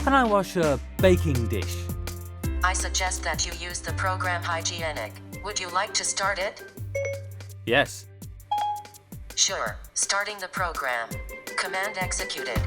can I wash a baking dish? I suggest that you use the program Hygienic. Would you like to start it? Yes. Sure. Starting the program. Command executed.